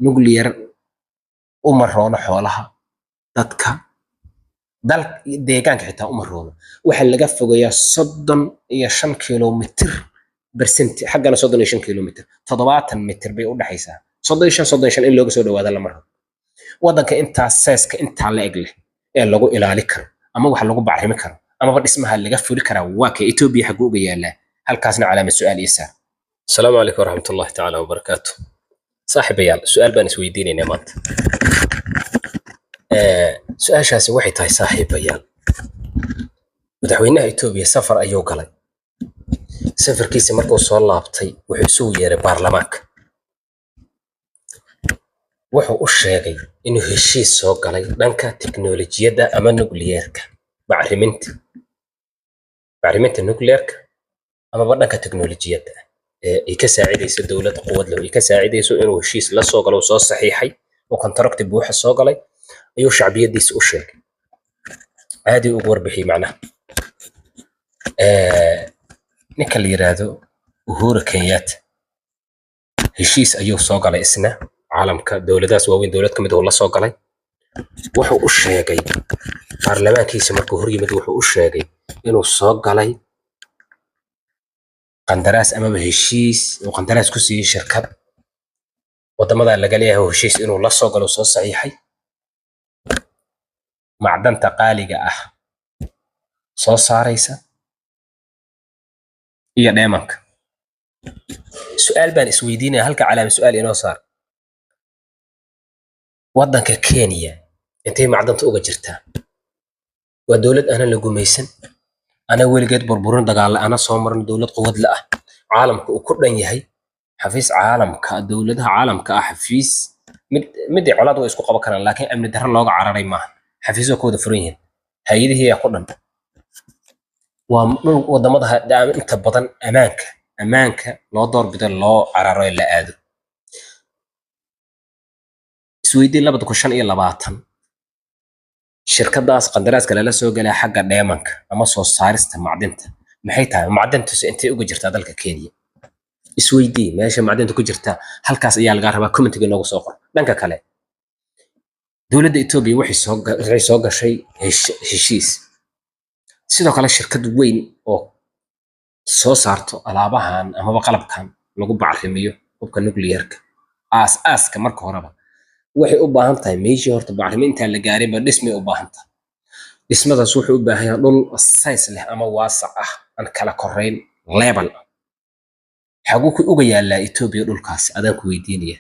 nuclear uma roono xoolaha dadka dal deegaanka xitaa uma roono waxa laga fogeeyaa 35 kilomitir برسنت حقنا 35 كيلومتر 70 متر bay u dhaxaysaa 35 in looga soo dhawaado lama rabo wadanka inta seeska inta la eg leh ee lagu ilaali karo ama wax lagu bacrimi karo ama dhismaha laga furi kara waa ka Ethiopia xaq uga yaala halkaasna calaamad su'aal isa السلام عليكم ورحمة الله تعالى وبركاته صاحب يال سؤال بان isweydiinayna maanta su'aashaasi waxay tahay saaxiib yaal madaxweynaha Ethiopia safar ayuu galay safarkiisa markuu soo laabtay wuxuu soo yeeray baarlamaanka wuxuu u sheegay inuu heshiis soo galay dhanka tiknoolajiyada ama nuclearka bacriminta nuclearka ama dhanka tiknoolajiyada ay ka saacidayso dawladda quwad leh ay ka saacidayso inuu heshiis la soo galo soo saxiixay oo contract buuxa soo galay ayuu shacbiyadiisa u sheegay aadi ugu warbixiyay macnaha ninka la yiraahdo Uhuru Kenyatta heshiis ayuu soo galay isna caalamka dawladaas waaweyn dawlad kamid oo la soo galay wuxuu u sheegay baarlamaankiisa markuu hor yimid wuxuu u sheegay inuu soo galay qandaraas ama heshiis oo qandaraas ku siiyay shirkad wadamada laga leeyahay heshiis inuu la soo galo soo saxiixay macdanta qaaliga ah soo saaraysa iyo dheemanka su'aal baan isweydiinaya halka calaamad su'aal inoo saar wadanka Kenya intee macdanta uga jirtaa waa dawlad aan la gumaysan ana weligeed burburin dagaal ana soo marin dawlad quwad la ah caalamka uu ku dhan yahay xafiis caalamka dawladaha caalamka ah xafiis mid colaad way isku qaban karaan laakiin amni darro looga cararay maaha xafiiso kooda furan yihiin hay'adihi ayaa ku dhan wadamada inta badan amaanka loo doorbido loo cararo la aado isweydiin 2025 shirkadaas qandaraaska la soo galay xagga dheemanka ama soo saarista macdinta maxay tahay macdintu intee uga jirtaa dalka Kenya isweydiin meesha macdintu ku jirta halkaas ayaa laga rabaa commentiga noogu soo qor dhanka kale dawladda Ethiopia waxay soo gashay heshiis sidoo kale shirkad weyn oo soo saarto alaabahan ama qalabkan lagu bacrimiyo hubka nuclearka aaska marka horeba waxay u baahan tahay meeshii horta bacriminta la gaaray ba dhismay u baahan tahay dhismadaas wuxuu u baahan yahay dhul size leh ama waasac ah aan kala koreyn level xagu ku uga yaala Ethiopia dhulkaas adaan ku weydiinaya